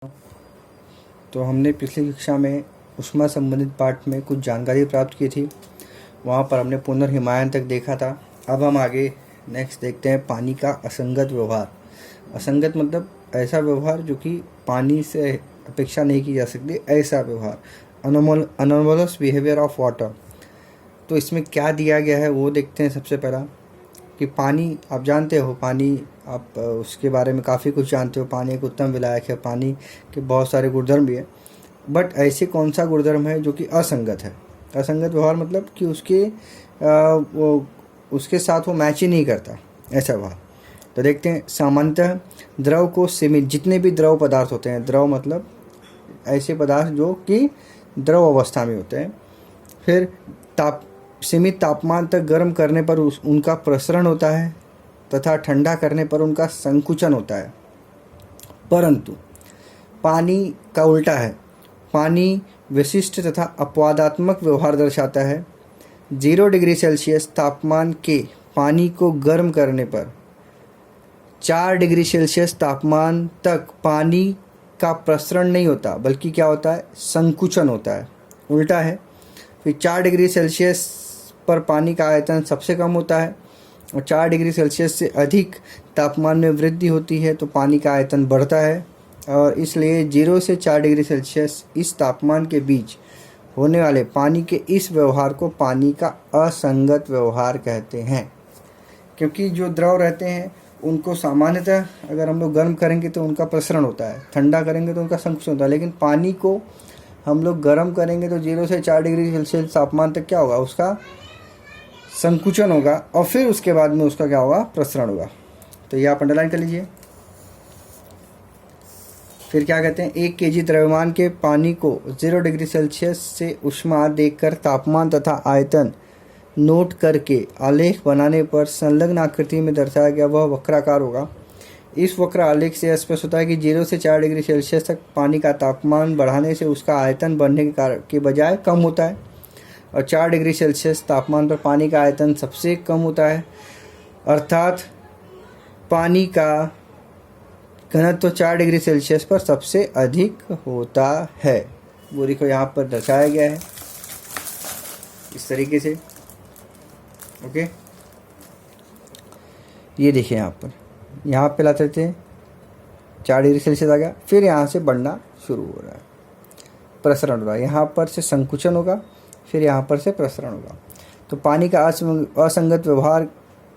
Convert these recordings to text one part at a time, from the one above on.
तो हमने पिछली कक्षा में ऊष्मा संबंधित पाठ में कुछ जानकारी प्राप्त की थी। वहाँ पर हमने पुनर्हिमायन तक देखा था। अब हम आगे नेक्स्ट देखते हैं पानी का असंगत व्यवहार। असंगत मतलब ऐसा व्यवहार जो कि पानी से अपेक्षा नहीं की जा सकती, ऐसा व्यवहार, अनोमलस बिहेवियर ऑफ वाटर। तो इसमें क्या दिया गया है वो देखते हैं। सबसे पहला कि पानी, आप जानते हो पानी, आप उसके बारे में काफ़ी कुछ जानते हो। पानी एक उत्तम विलायक है, पानी के बहुत सारे गुणधर्म भी हैं, बट ऐसे कौन सा गुणधर्म है जो कि असंगत है। असंगत व्यवहार मतलब कि उसके साथ वो मैच ही नहीं करता, ऐसा व्यवहार। तो देखते हैं। सामान्यतः द्रव को सीमित, जितने भी द्रव पदार्थ होते हैं, द्रव मतलब ऐसे पदार्थ जो कि द्रव अवस्था में होते हैं, फिर सीमित तापमान तक गर्म करने पर उनका प्रसरण होता है तथा ठंडा करने पर उनका संकुचन होता है। परंतु पानी का उल्टा है। पानी विशिष्ट तथा अपवादात्मक व्यवहार दर्शाता है। 0 डिग्री सेल्सियस तापमान के पानी को गर्म करने पर 4 डिग्री सेल्सियस तापमान तक पानी का प्रसरण नहीं होता, बल्कि क्या होता है, संकुचन होता है। उल्टा है। फिर 4 डिग्री सेल्सियस पर पानी का आयतन सबसे कम होता है और 4 डिग्री सेल्सियस से अधिक तापमान में वृद्धि होती है तो पानी का आयतन बढ़ता है। और इसलिए 0 से 4 डिग्री सेल्सियस इस तापमान के बीच होने वाले पानी के इस व्यवहार को पानी का असंगत व्यवहार कहते हैं। क्योंकि जो द्रव रहते हैं उनको सामान्यतः अगर हम लोग गर्म करेंगे तो उनका प्रसरण होता है, ठंडा करेंगे तो उनका संकुचन होता है। लेकिन पानी को हम लोग गर्म करेंगे तो 0 से 4 डिग्री सेल्सियस तापमान तक क्या होगा, उसका संकुचन होगा और फिर उसके बाद में उसका क्या होगा, प्रसरण होगा। तो ये आप अंडरलाइन कर लीजिए। फिर क्या कहते हैं, 1 केजी द्रव्यमान के पानी को 0 डिग्री सेल्सियस से ऊष्मा देकर तापमान तथा आयतन नोट करके आलेख बनाने पर संलग्न आकृति में दर्शाया गया वह वक्राकार होगा। इस वक्र आलेख से स्पष्ट होता है कि 0 से 4 डिग्री सेल्सियस तक पानी का तापमान बढ़ाने से उसका आयतन बढ़ने के बजाय कम होता है और 4 डिग्री सेल्सियस तापमान पर पानी का आयतन सबसे कम होता है। अर्थात पानी का घनत्व 4 डिग्री सेल्सियस पर सबसे अधिक होता है। वो देखो यहाँ पर दर्शाया गया है इस तरीके से। ओके, ये देखिए यहाँ पे लाते थे 4 डिग्री सेल्सियस आ गया, फिर यहाँ से बढ़ना शुरू हो रहा है, प्रसरण हो रहा है। यहाँ पर से संकुचन होगा, फिर यहाँ पर से प्रसरण होगा। तो पानी का असंगत व्यवहार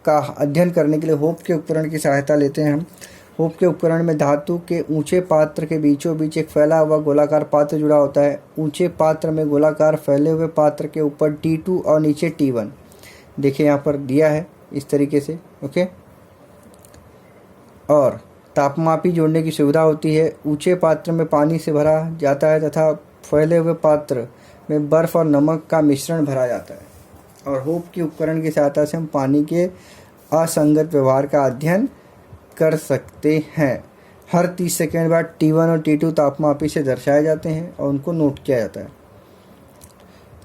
का अध्ययन करने के लिए होप के उपकरण की सहायता लेते हैं हम। होप के उपकरण में धातु के ऊंचे पात्र के बीचों बीच एक फैला हुआ गोलाकार पात्र जुड़ा होता है। ऊंचे पात्र में गोलाकार फैले हुए पात्र के ऊपर T2 और नीचे T1 देखिए यहाँ पर दिया है इस तरीके से। ओके, और तापमापी जोड़ने की सुविधा होती है। ऊंचे पात्र में पानी से भरा जाता है तथा फैले हुए पात्र में बर्फ और नमक का मिश्रण भरा जाता है। और होप के उपकरण की सहायता से हम पानी के असंगत व्यवहार का अध्ययन कर सकते हैं। हर 30 सेकेंड बाद T1 और T2 तापमापी से दर्शाए जाते हैं और उनको नोट किया जाता है।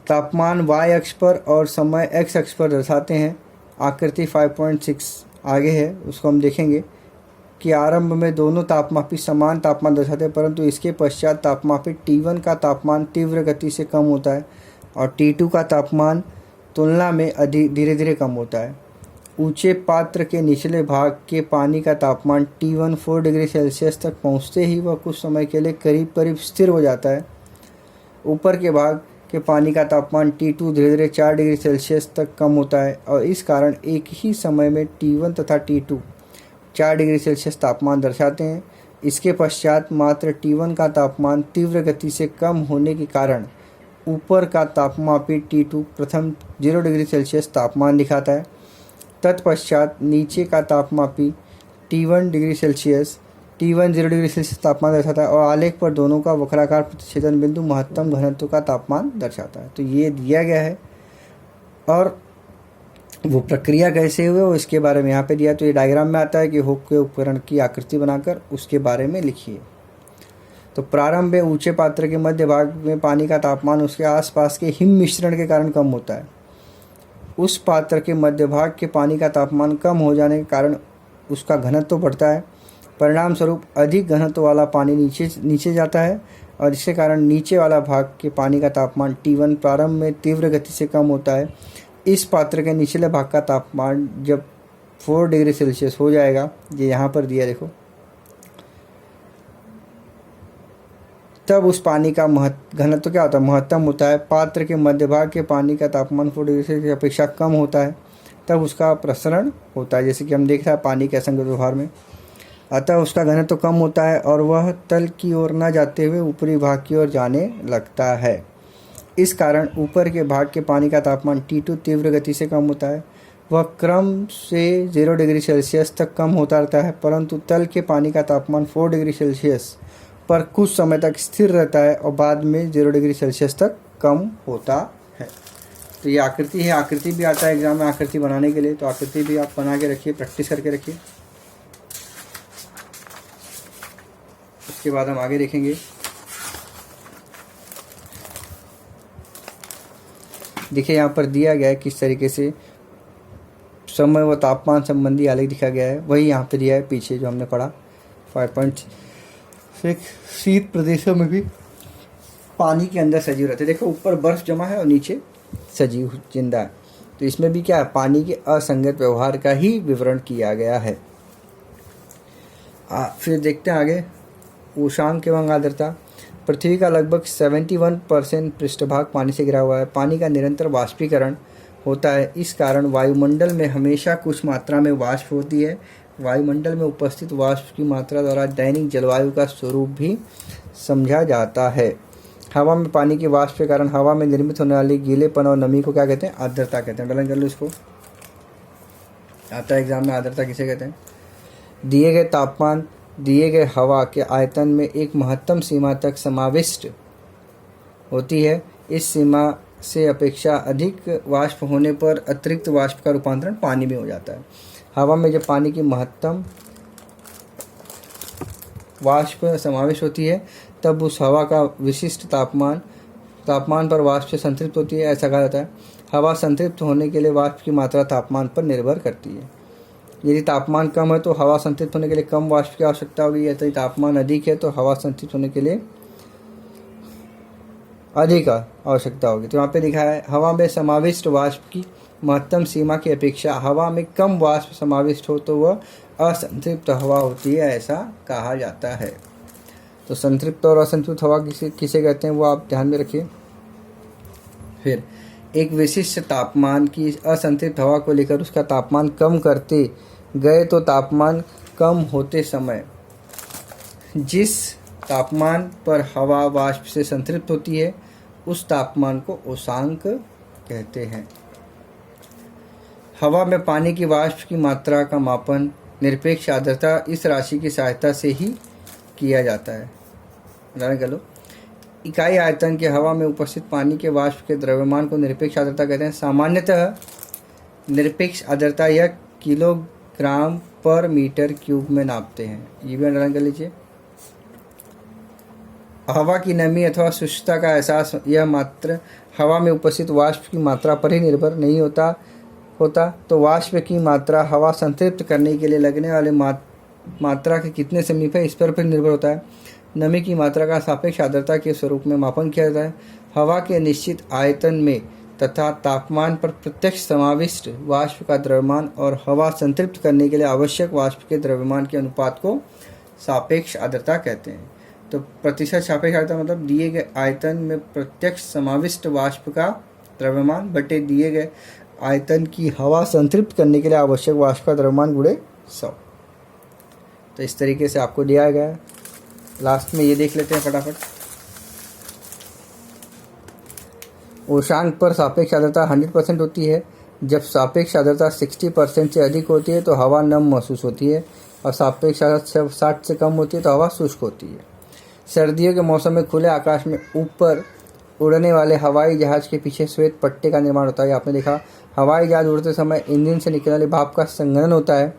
तापमान y अक्ष पर और समय x अक्ष पर दर्शाते हैं। आकृति 5.6 आगे है, उसको हम देखेंगे कि आरंभ में दोनों तापमापी समान तापमान दर्शाते हैं, परंतु इसके पश्चात तापमापी T1 का तापमान तीव्र गति से कम होता है और T2 का तापमान तुलना में धीरे धीरे कम होता है। ऊंचे पात्र के निचले भाग के पानी का तापमान T1 4 डिग्री सेल्सियस तक पहुंचते ही वह कुछ समय के लिए करीब करीब स्थिर हो जाता है। ऊपर के भाग के पानी का तापमान T2 धीरे धीरे 4 डिग्री सेल्सियस तक कम होता है और इस कारण एक ही समय में T1 तथा T2 4 डिग्री सेल्सियस तापमान दर्शाते हैं। इसके पश्चात मात्र T1 का तापमान तीव्र गति से कम होने के कारण ऊपर का तापमापी T2 प्रथम 0 डिग्री सेल्सियस तापमान दिखाता है। तत्पश्चात नीचे का तापमापी T1 0 डिग्री सेल्सियस तापमान दर्शाता है और आलेख पर दोनों का वक्राकार प्रतिच्छेदन बिंदु महत्तम घनत्व का तापमान दर्शाता है। तो ये दिया गया है और वो प्रक्रिया कैसे हुए वो इसके बारे में यहाँ पे दिया। तो ये डायग्राम में आता है कि होप के उपकरण की आकृति बनाकर उसके बारे में लिखिए। तो प्रारंभ में ऊंचे पात्र के मध्य भाग में पानी का तापमान उसके आसपास के हिम मिश्रण के कारण कम होता है। उस पात्र के मध्य भाग के पानी का तापमान कम हो जाने के कारण उसका घनत्व बढ़ता है। परिणाम स्वरूप अधिक घनत्व वाला पानी नीचे जाता है और इसके कारण नीचे वाला भाग के पानी का तापमान T1 प्रारंभ में तीव्र गति से कम होता है। इस पात्र के निचले भाग का तापमान जब 4 डिग्री सेल्सियस हो जाएगा, ये यहाँ पर दिया देखो, तब उस पानी का घनत्व क्या होता है, महत्तम होता है। पात्र के मध्य भाग के पानी का तापमान 4 डिग्री सेल्सियस की अपेक्षा कम होता है, तब उसका प्रसरण होता है, जैसे कि हम देख रहे हैं पानी के असंगत व्यवहार में। अतः उसका घनत्व कम होता है और वह तल की ओर न जाते हुए ऊपरी भाग की ओर जाने लगता है। इस कारण ऊपर के भाग के पानी का तापमान T2 तीव्र गति से कम होता है। वह क्रम से 0 डिग्री सेल्सियस तक कम होता रहता है, परंतु तल के पानी का तापमान 4 डिग्री सेल्सियस पर कुछ समय तक स्थिर रहता है और बाद में 0 डिग्री सेल्सियस तक कम होता है। तो ये आकृति है, आकृति भी आता है एग्जाम में आकृति बनाने के लिए, तो आकृति भी आप बना के रखिए, प्रैक्टिस करके रखिए। उसके बाद हम आगे देखेंगे। देखिए यहाँ पर दिया गया है किस तरीके से समय व तापमान संबंधी आलेख दिखा गया है, वही यहाँ पे दिया है पीछे जो हमने पढ़ा 5.6। शीत प्रदेशों में भी पानी के अंदर सजीव रहते हैं। देखो ऊपर बर्फ जमा है और नीचे सजीव जिंदा है, तो इसमें भी क्या है, पानी के असंगत व्यवहार का ही विवरण किया गया है। फिर देखते हैं आगे, उष्णांक एवं आर्द्रता। पृथ्वी का लगभग 71% पृष्ठभाग पानी से घिरा हुआ है। पानी का निरंतर वाष्पीकरण होता है, इस कारण वायुमंडल में हमेशा कुछ मात्रा में वाष्प होती है। वायुमंडल में उपस्थित वाष्प की मात्रा द्वारा दैनिक जलवायु का स्वरूप भी समझा जाता है। हवा में पानी के वाष्प के कारण हवा में निर्मित होने वाली गीलेपन और नमी को क्या कहते हैं, आर्द्रता कहते हैं। डलन कर लो इसको, आता है एग्जाम में, आर्द्रता किसे कहते हैं। दिए गए तापमान दिए गए हवा के आयतन में एक महत्तम सीमा तक समाविष्ट होती है। इस सीमा से अपेक्षा अधिक वाष्प होने पर अतिरिक्त वाष्प का रूपांतरण पानी में हो जाता है। हवा में जब पानी की महत्तम वाष्प समावेश होती है, तब उस हवा का विशिष्ट तापमान पर वाष्प से संतृप्त होती है, ऐसा कहा जाता है। हवा संतृप्त होने के लिए वाष्प की मात्रा तापमान पर निर्भर करती है। यदि तापमान कम है तो हवा संतृप्त होने के लिए कम वाष्प की आवश्यकता होगी, यदि तापमान अधिक है तो हवा संतृप्त होने के लिए अधिक आवश्यकता होगी। तो यहाँ पे लिखा है, हवा में समाविष्ट वाष्प की महत्तम सीमा की अपेक्षा हवा में कम वाष्प समाविष्ट हो तो वह असंतृप्त हवा होती है, ऐसा कहा जाता है। तो संतृप्त और असंतृप्त हवा किसे कहते हैं वो आप ध्यान में रखिए। फिर एक विशिष्ट तापमान की असंतृप्त हवा को लेकर उसका तापमान कम करते गए तो तापमान कम होते समय जिस तापमान पर हवा वाष्प से संतृप्त होती है उस तापमान को उष्णांक कहते हैं। हवा में पानी की वाष्प की मात्रा का मापन निरपेक्ष आर्द्रता इस राशि की सहायता से ही किया जाता है। उदाहरण कर लो, इकाई आयतन के हवा में उपस्थित पानी के वाष्प के द्रव्यमान को निरपेक्ष आर्द्रता कहते हैं। सामान्यतः निरपेक्ष आर्द्रता यह किलोग्राम पर मीटर क्यूब में नापते हैं, ये भी अंडरलाइन कर लीजिए। हवा की नमी अथवा शुष्कता का एहसास यह मात्र हवा में उपस्थित वाष्प की मात्रा पर ही निर्भर नहीं होता तो वाष्प की मात्रा हवा संतृप्त करने के लिए लगने वाले मात्रा के कितने समीप है इस पर फिर निर्भर होता है। नमी की मात्रा का सापेक्ष आर्द्रता के स्वरूप में मापन किया जाता है। हवा के निश्चित आयतन में तथा तापमान पर प्रत्यक्ष समाविष्ट वाष्प का द्रव्यमान और हवा संतृप्त करने के लिए आवश्यक वाष्प के द्रव्यमान के अनुपात को सापेक्ष आर्द्रता कहते हैं। तो प्रतिशत सापेक्ष आर्द्रता मतलब दिए गए आयतन में प्रत्यक्ष समाविष्ट वाष्प का द्रव्यमान बटे दिए गए आयतन की हवा संतृप्त करने के लिए आवश्यक वाष्प का द्रव्यमान गुणे 100। तो इस तरीके से आपको दिया गया है। लास्ट में ये देख लेते हैं फटाफट। उष्णांक पर सापेक्ष आर्द्रता 100% होती है। जब सापेक्ष आर्द्रता 60% से अधिक होती है तो हवा नम महसूस होती है और सापेक्ष आर्द्रता 60 से कम होती है तो हवा शुष्क होती है। सर्दियों के मौसम में खुले आकाश में ऊपर उड़ने वाले हवाई जहाज के पीछे श्वेत पट्टे का निर्माण होता है। आपने देखा हवाई जहाज उड़ते समय इंजन से निकलने वाली भाप का संघनन होता है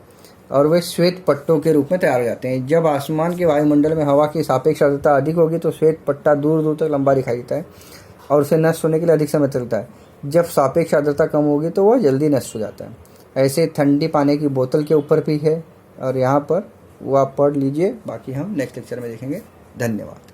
और वे श्वेत पट्टों के रूप में तैयार हो जाते हैं। जब आसमान के वायुमंडल में हवा की सापेक्ष आर्द्रता अधिक होगी तो श्वेत पट्टा दूर दूर तक लंबा दिखाई देता है और उसे नष्ट होने के लिए अधिक समय लगता है। जब सापेक्ष आर्द्रता कम होगी तो वह जल्दी नष्ट हो जाता है। ऐसे ठंडी पानी की बोतल के ऊपर भी है और यहाँ पर वो आप पढ़ लीजिए, बाकी हम नेक्स्ट लेक्चर में देखेंगे। धन्यवाद।